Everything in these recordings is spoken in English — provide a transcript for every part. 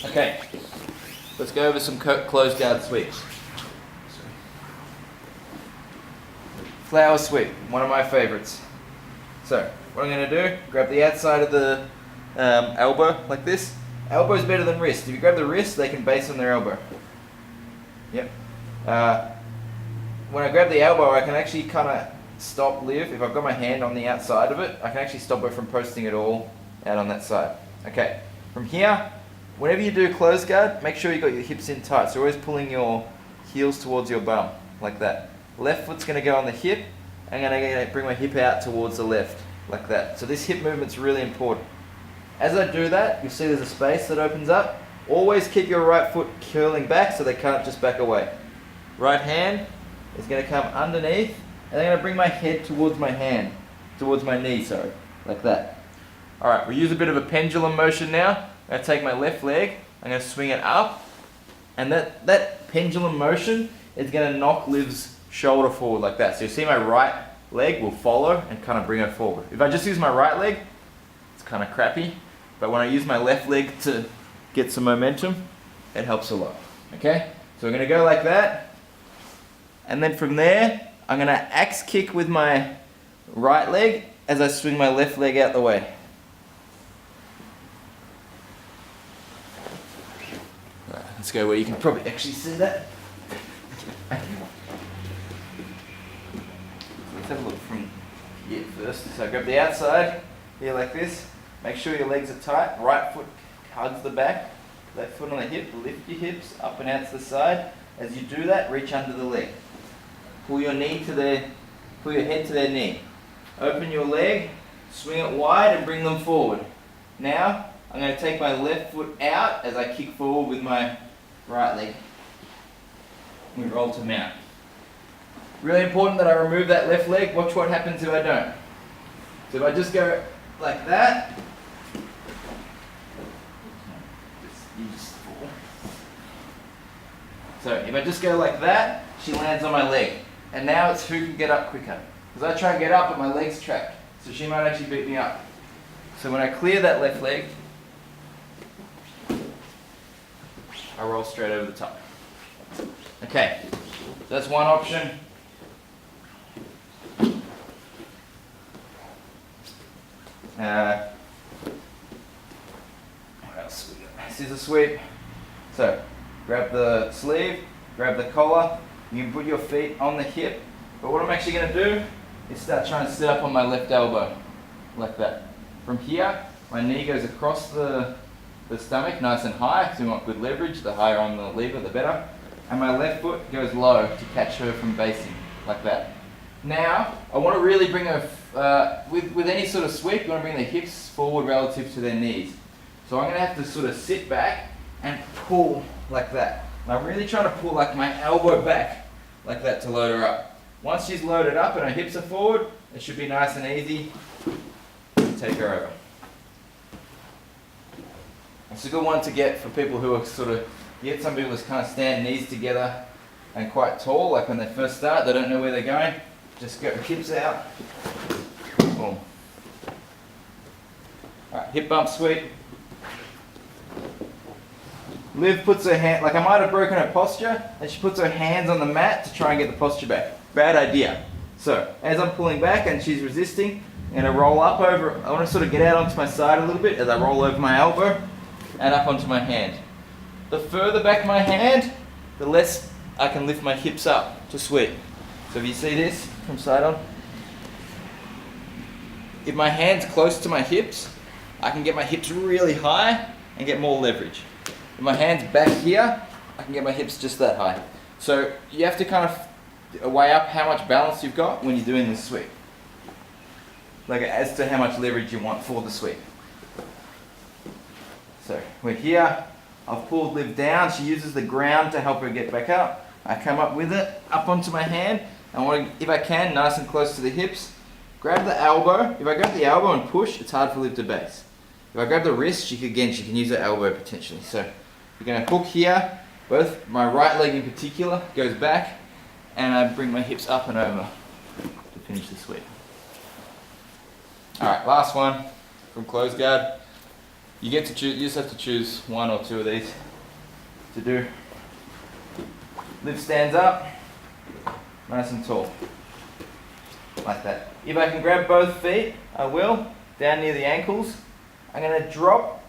Okay, let's go over some closed guard sweeps. Flower sweep, one of my favorites. So, what I'm going to do, grab the outside of the elbow like this. Elbow is better than wrist. If you grab the wrist, they can base on their elbow. Yep. When I grab the elbow, I can actually kind of stop live. If I've got my hand on the outside of it, I can actually stop it from posting it all out on that side. Okay, from here, whenever you do closed guard, make sure you got your hips in tight. So always pulling your heels towards your bum, like that. Left foot's going to go on the hip. I'm going to bring my hip out towards the left, like that. So this hip movement's really important. As I do that, you'll see there's a space that opens up. Always keep your right foot curling back so they can't just back away. Right hand is going to come underneath, and I'm going to bring my head towards my hand, towards my knee, sorry, like that. Alright, we'll use a bit of a pendulum motion now. I'm going to take my left leg, I'm going to swing it up, and that pendulum motion is going to knock Liv's shoulder forward like that. So you see my right leg will follow and kind of bring her forward. If I just use my right leg, it's kind of crappy, but when I use my left leg to get some momentum, it helps a lot. Okay? So we're going to go like that, and then from there, I'm going to axe kick with my right leg as I swing my left leg out the way. Right, let's go where you can probably actually see that. Let's have a look from here first. So grab the outside, here like this. Make sure your legs are tight. Right foot hugs the back. Left foot on the hip. Lift your hips up and out to the side. As you do that, reach under the leg. Pull your head to their knee. Open your leg, swing it wide and bring them forward. Now, I'm going to take my left foot out as I kick forward with my right leg. We roll to mount. Really important that I remove that left leg. Watch what happens if I don't. So if I just go like that, you just fall. So if I just go like that, she lands on my leg. And now it's who can get up quicker. Because I try and get up, but my leg's trapped. So she might actually beat me up. So when I clear that left leg, I roll straight over the top. Okay, so that's one option. What else we got? Scissor sweep. So grab the sleeve, grab the collar. You can put your feet on the hip, but what I'm actually going to do is start trying to sit up on my left elbow, like that. From here, my knee goes across the stomach, nice and high, because we want good leverage. The higher on the lever, the better. And my left foot goes low to catch her from basing, like that. Now, I want to really bring her, with any sort of sweep, you want to bring the hips forward relative to their knees. So I'm going to have to sort of sit back and pull like that. And I'm really trying to pull like my elbow back, like that, to load her up. Once she's loaded up and her hips are forward, it should be nice and easy to take her over. It's a good one to get for people who are sort of, you get some people who kind of stand knees together and quite tall, like when they first start, they don't know where they're going. Just get the hips out. Boom. Alright, hip bump sweep. Liv puts her hand, like I might have broken her posture, and she puts her hands on the mat to try and get the posture back. Bad idea. So, as I'm pulling back and she's resisting, I'm going to roll up over, I want to sort of get out onto my side a little bit as I roll over my elbow and up onto my hand. The further back my hand, the less I can lift my hips up to sweep. So if you see this from side on, if my hand's close to my hips, I can get my hips really high and get more leverage. If my hand's back here, I can get my hips just that high. So you have to kind of weigh up how much balance you've got when you're doing this sweep. Like as to how much leverage you want for the sweep. So we're here, I've pulled Liv down, she uses the ground to help her get back up. I come up with it, up onto my hand, and I want to, if I can, nice and close to the hips, grab the elbow. If I grab the elbow and push, it's hard for Liv to base. If I grab the wrist, she can use her elbow potentially. So you're going to hook here, both my right leg in particular goes back, and I bring my hips up and over to finish the sweep. Alright, last one from closed guard. You get to choose. You just have to choose one or two of these to do. Lift stands up, nice and tall, like that. If I can grab both feet, I will, down near the ankles. I'm gonna drop,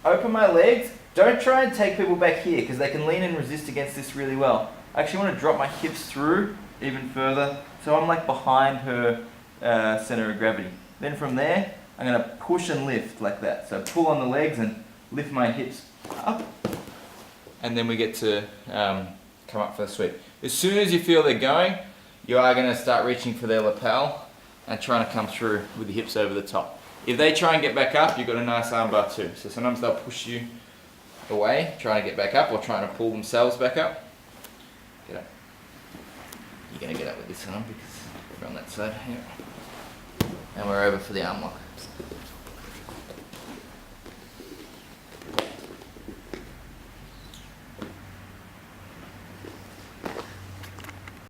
open my legs. Don't try and take people back here because they can lean and resist against this really well. I actually want to drop my hips through even further, so I'm like behind her center of gravity. Then from there, I'm gonna push and lift like that. So pull on the legs and lift my hips up, and then we get to come up for the sweep. As soon as you feel they're going, you are gonna start reaching for their lapel and trying to come through with the hips over the top. If they try and get back up, you've got a nice armbar too. So sometimes they'll push you away, trying to get back up, or trying to pull themselves back up. Get up. You're going to get up with this arm because we're on that side here. And we're over for the arm lock.